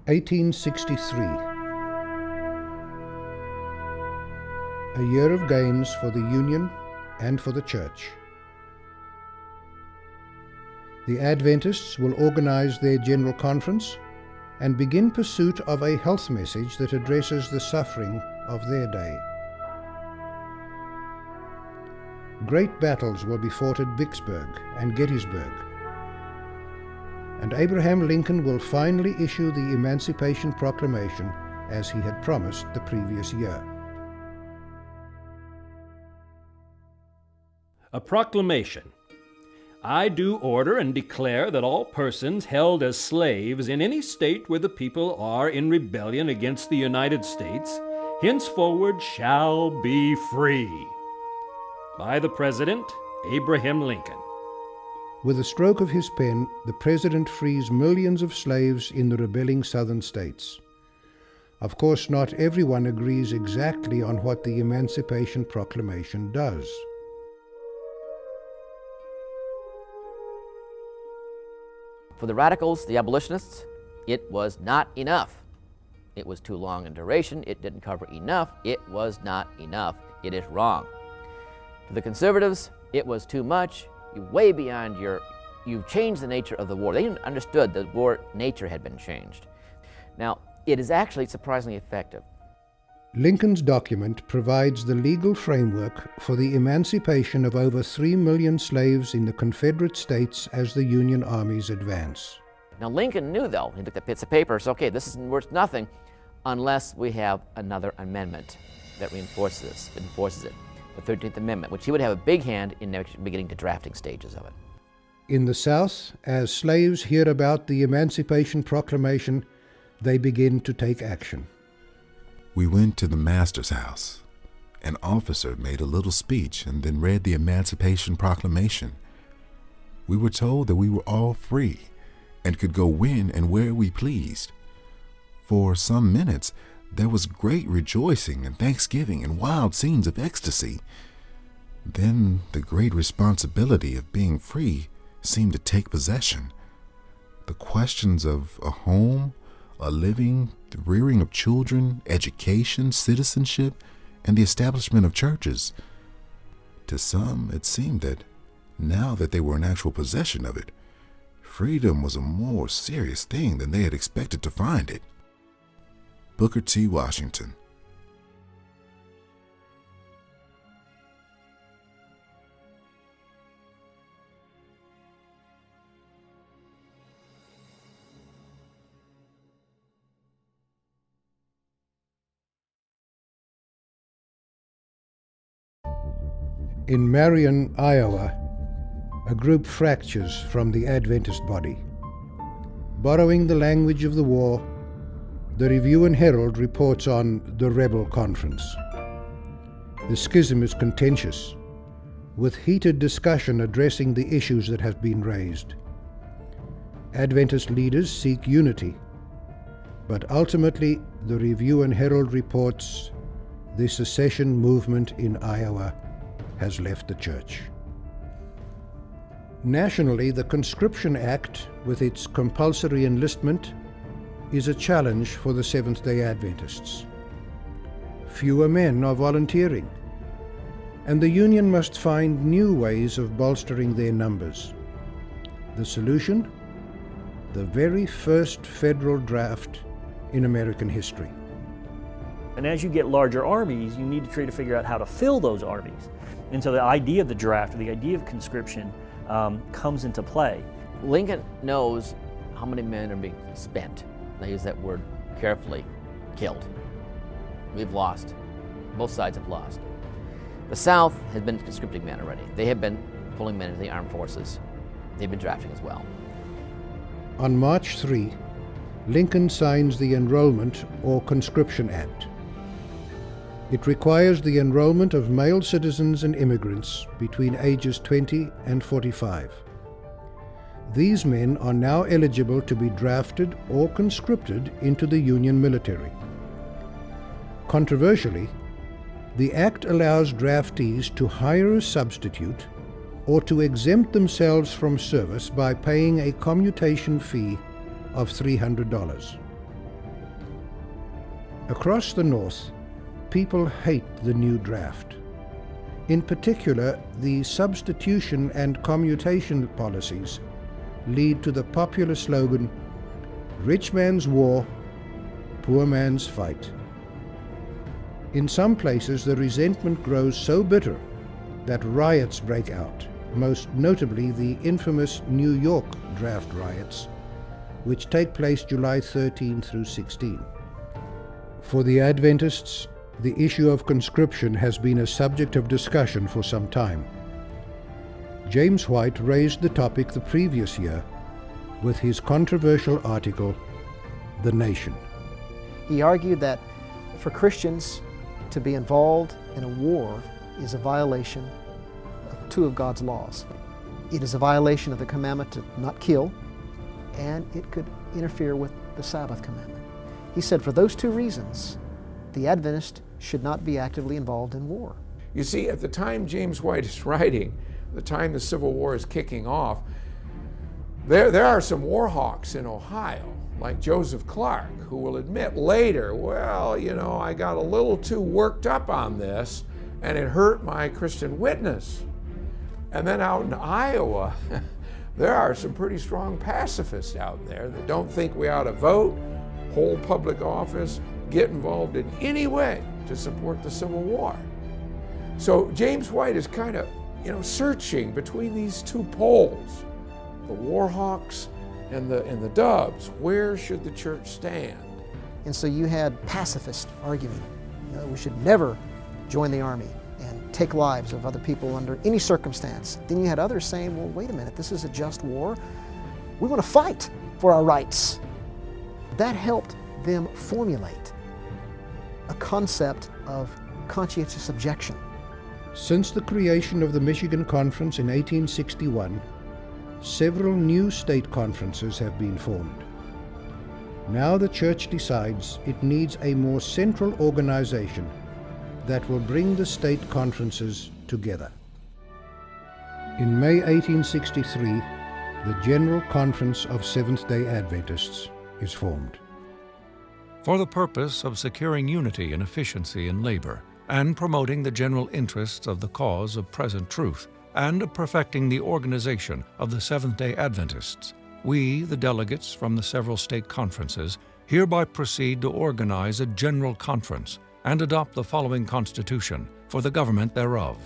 1863. A year of gains for the Union and for the Church. The Adventists will organize their General Conference and begin pursuit of a health message that addresses the suffering of their day. Great battles will be fought at Vicksburg and Gettysburg, and Abraham Lincoln will finally issue the Emancipation Proclamation as he had promised the previous year. A proclamation. I do order and declare that all persons held as slaves in any state where the people are in rebellion against the United States henceforward shall be free. By the President, Abraham Lincoln. With a stroke of his pen, the President frees millions of slaves in the rebelling southern states. Of course, not everyone agrees exactly on what the Emancipation Proclamation does. For the radicals, the abolitionists, it was not enough. It was too long in duration, it didn't cover enough, it was not enough, it is wrong. For the conservatives, it was too much, way beyond you've changed the nature of the war. They understood the war nature had been changed. Now, it is actually surprisingly effective. Lincoln's document provides the legal framework for the emancipation of over 3 million slaves in the Confederate States as the Union armies advance. Now Lincoln knew, though, he looked at bits of paper and said, okay, this isn't worth nothing unless we have another amendment that reinforces it, the 13th Amendment, which he would have a big hand in beginning the drafting stages of it. In the South, as slaves hear about the Emancipation Proclamation, they begin to take action. We went to the master's house. An officer made a little speech and then read the Emancipation Proclamation. We were told that we were all free and could go when and where we pleased. For some minutes, there was great rejoicing and thanksgiving and wild scenes of ecstasy. Then the great responsibility of being free seemed to take possession. The questions of a home, a living, the rearing of children, education, citizenship, and the establishment of churches. To some, it seemed that now that they were in actual possession of it, freedom was a more serious thing than they had expected to find it. Booker T. Washington. In Marion, Iowa, a group fractures from the Adventist body. Borrowing the language of the war, the Review and Herald reports on the rebel conference. The schism is contentious, with heated discussion addressing the issues that have been raised. Adventist leaders seek unity, but ultimately the Review and Herald reports the secession movement in Iowa has left the church. Nationally, the Conscription Act, with its compulsory enlistment, is a challenge for the Seventh-day Adventists. Fewer men are volunteering, and the Union must find new ways of bolstering their numbers. The solution? The very first federal draft in American history. And as you get larger armies, you need to try to figure out how to fill those armies. And so the idea of the draft, or the idea of conscription, comes into play. Lincoln knows how many men are being spent. I use that word carefully, killed. We've lost. Both sides have lost. The South has been conscripting men already. They have been pulling men into the armed forces. They've been drafting as well. On March 3, Lincoln signs the Enrollment or Conscription Act. It requires the enrollment of male citizens and immigrants between ages 20 and 45. These men are now eligible to be drafted or conscripted into the Union military. Controversially, the Act allows draftees to hire a substitute or to exempt themselves from service by paying a commutation fee of $300. Across the North, people hate the new draft. In particular, the substitution and commutation policies lead to the popular slogan, "Rich man's war, poor man's fight." In some places, the resentment grows so bitter that riots break out, most notably the infamous New York draft riots, which take place July 13 through 16. For the Adventists, the issue of conscription has been a subject of discussion for some time. James White raised the topic the previous year with his controversial article, "The Nation." He argued that for Christians to be involved in a war is a violation of two of God's laws. It is a violation of the commandment to not kill, and it could interfere with the Sabbath commandment. He said for those two reasons, the Adventist should not be actively involved in war. You see, at the time James White is writing, the time the Civil War is kicking off, there are some war hawks in Ohio, like Joseph Clark, who will admit later, well, you know, I got a little too worked up on this and it hurt my Christian witness. And then out in Iowa, there are some pretty strong pacifists out there that don't think we ought to vote, hold public office, get involved in any way to support the Civil War. So James White is kind of, searching between these two poles, the war hawks and the doves. Where should the church stand? And so you had pacifists arguing, we should never join the army and take lives of other people under any circumstance. Then you had others saying, well, wait a minute, this is a just war. We want to fight for our rights. That helped them formulate a concept of conscientious objection. Since the creation of the Michigan Conference in 1861, several new state conferences have been formed. Now the church decides it needs a more central organization that will bring the state conferences together. In May 1863, the General Conference of Seventh-day Adventists is formed. For the purpose of securing unity and efficiency in labor, and promoting the general interests of the cause of present truth, and of perfecting the organization of the Seventh-day Adventists, we, the delegates from the several state conferences, hereby proceed to organize a general conference and adopt the following constitution for the government thereof.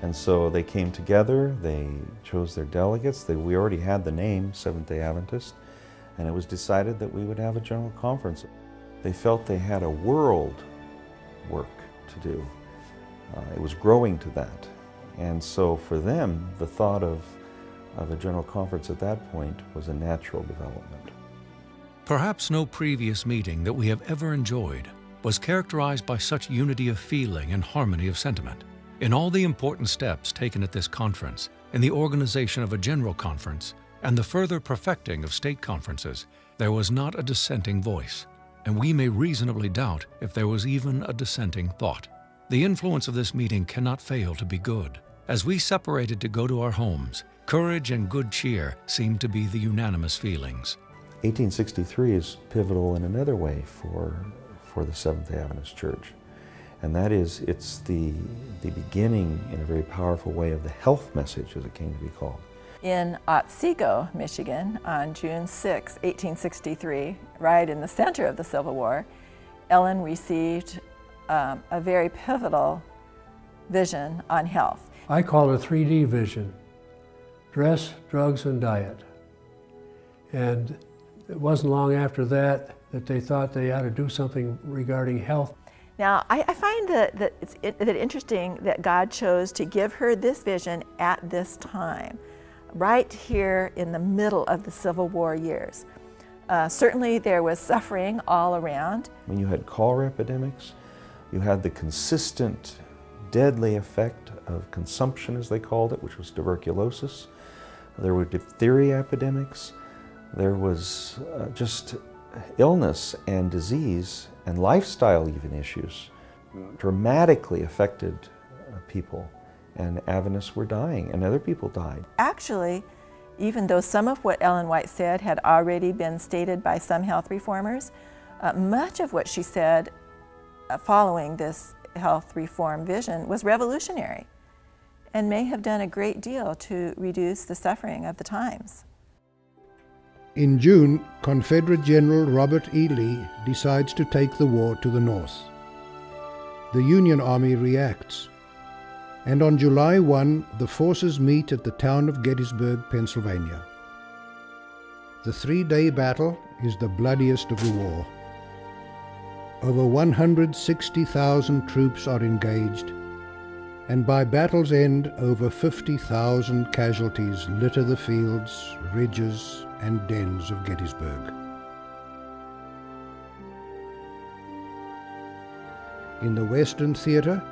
And so they came together, they chose their delegates. We already had the name Seventh-day Adventist, and it was decided that we would have a general conference. They felt they had a world work to do. It was growing to that. And so for them, the thought of a general conference at that point was a natural development. Perhaps no previous meeting that we have ever enjoyed was characterized by such unity of feeling and harmony of sentiment. In all the important steps taken at this conference, in the organization of a general conference, and the further perfecting of state conferences, there was not a dissenting voice, and we may reasonably doubt if there was even a dissenting thought. The influence of this meeting cannot fail to be good. As we separated to go to our homes, courage and good cheer seemed to be the unanimous feelings. 1863 is pivotal in another way for the Seventh-day Adventist Church, and that is it's the beginning in a very powerful way of the health message, as it came to be called. In Otsego, Michigan, on June 6, 1863, right in the center of the Civil War, Ellen received a very pivotal vision on health. I call it a 3D vision: dress, drugs, and diet. And it wasn't long after that they thought they ought to do something regarding health. Now, I find that it's interesting that God chose to give her this vision at this time, right here in the middle of the Civil War years. Certainly there was suffering all around. When you had cholera epidemics, you had the consistent deadly effect of consumption, as they called it, which was tuberculosis. There were diphtheria epidemics. There was just illness and disease and lifestyle even issues dramatically affected people. And Adventists were dying, and other people died. Actually, even though some of what Ellen White said had already been stated by some health reformers, Much of what she said following this health reform vision was revolutionary and may have done a great deal to reduce the suffering of the times. In June, Confederate General Robert E. Lee decides to take the war to the north. The Union Army reacts, and on July 1, the forces meet at the town of Gettysburg, Pennsylvania. The three-day battle is the bloodiest of the war. Over 160,000 troops are engaged, and by battle's end, over 50,000 casualties litter the fields, ridges, and dens of Gettysburg. In the Western Theater,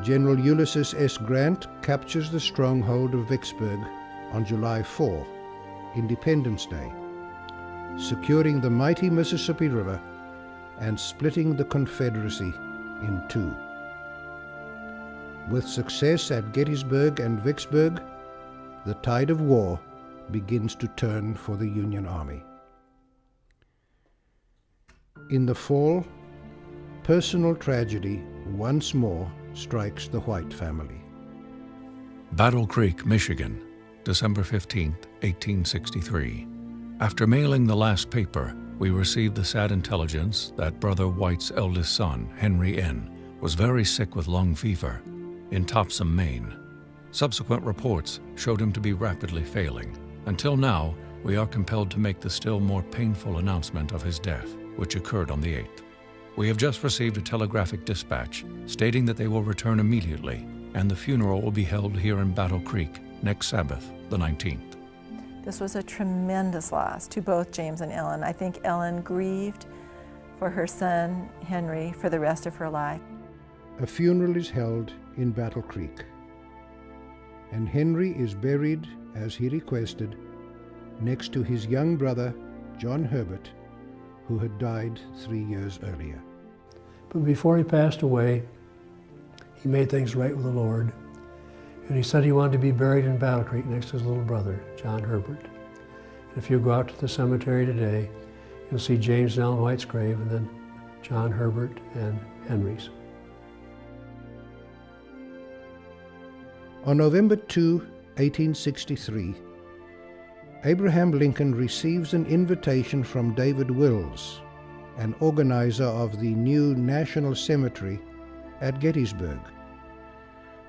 General Ulysses S. Grant captures the stronghold of Vicksburg on July 4, Independence Day, securing the mighty Mississippi River and splitting the Confederacy in two. With success at Gettysburg and Vicksburg, the tide of war begins to turn for the Union Army. In the fall, personal tragedy once more strikes the White family. Battle Creek, Michigan, December 15, 1863. After mailing the last paper, we received the sad intelligence that Brother White's eldest son, Henry N., was very sick with lung fever in Topsham, Maine. Subsequent reports showed him to be rapidly failing. Until now, we are compelled to make the still more painful announcement of his death, which occurred on the 8th. We have just received a telegraphic dispatch stating that they will return immediately, and the funeral will be held here in Battle Creek next Sabbath, the 19th. This was a tremendous loss to both James and Ellen. I think Ellen grieved for her son, Henry, for the rest of her life. A funeral is held in Battle Creek, and Henry is buried, as he requested, next to his young brother, John Herbert, who had died 3 years earlier. But before he passed away, he made things right with the Lord. And he said he wanted to be buried in Battle Creek next to his little brother, John Herbert. And if you go out to the cemetery today, you'll see James and Ellen White's grave, and then John Herbert and Henry's. On November 2, 1863, Abraham Lincoln receives an invitation from David Wills, an organizer of the new National Cemetery at Gettysburg,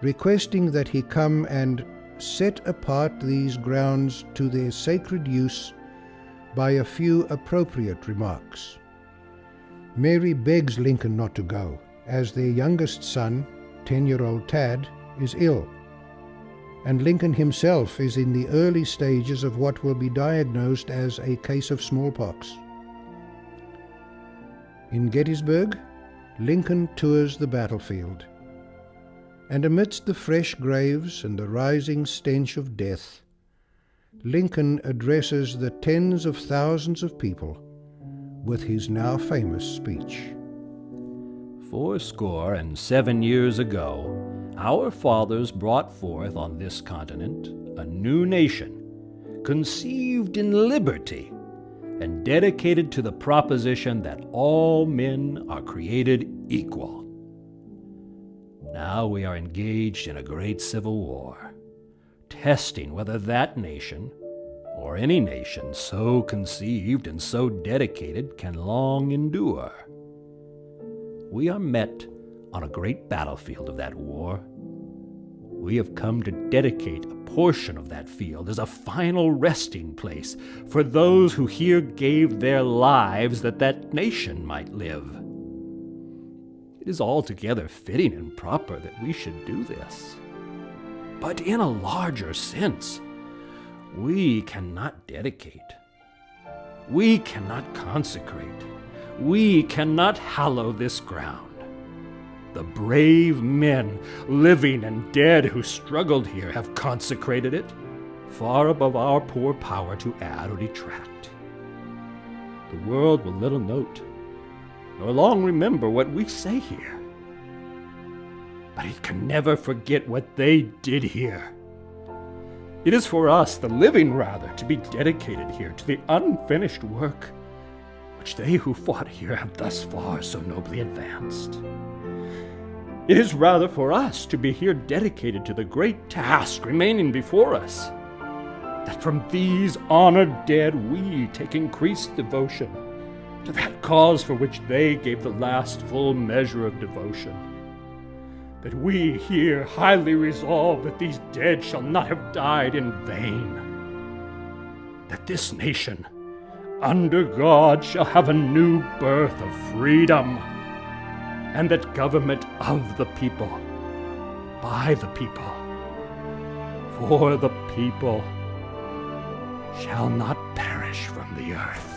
requesting that he come and set apart these grounds to their sacred use by a few appropriate remarks. Mary begs Lincoln not to go, as their youngest son, 10-year-old Tad, is ill, and Lincoln himself is in the early stages of what will be diagnosed as a case of smallpox. In Gettysburg, Lincoln tours the battlefield, and amidst the fresh graves and the rising stench of death, Lincoln addresses the tens of thousands of people with his now famous speech. 77 years ago, our fathers brought forth on this continent a new nation, conceived in liberty and dedicated to the proposition that all men are created equal. Now we are engaged in a great civil war, testing whether that nation, or any nation so conceived and so dedicated, can long endure. We are met on a great battlefield of that war. We have come to dedicate a portion of that field as a final resting place for those who here gave their lives that that nation might live. It is altogether fitting and proper that we should do this. But in a larger sense, we cannot dedicate, we cannot consecrate, we cannot hallow this ground. The brave men, living and dead, who struggled here have consecrated it, far above our poor power to add or detract. The world will little note, nor long remember what we say here. But it can never forget what they did here. It is for us, the living rather, to be dedicated here to the unfinished work which they who fought here have thus far so nobly advanced. It is rather for us to be here dedicated to the great task remaining before us, that from these honored dead we take increased devotion to that cause for which they gave the last full measure of devotion. That we here highly resolve that these dead shall not have died in vain. That this nation, under God, shall have a new birth of freedom, and that government of the people, by the people, for the people, shall not perish from the earth.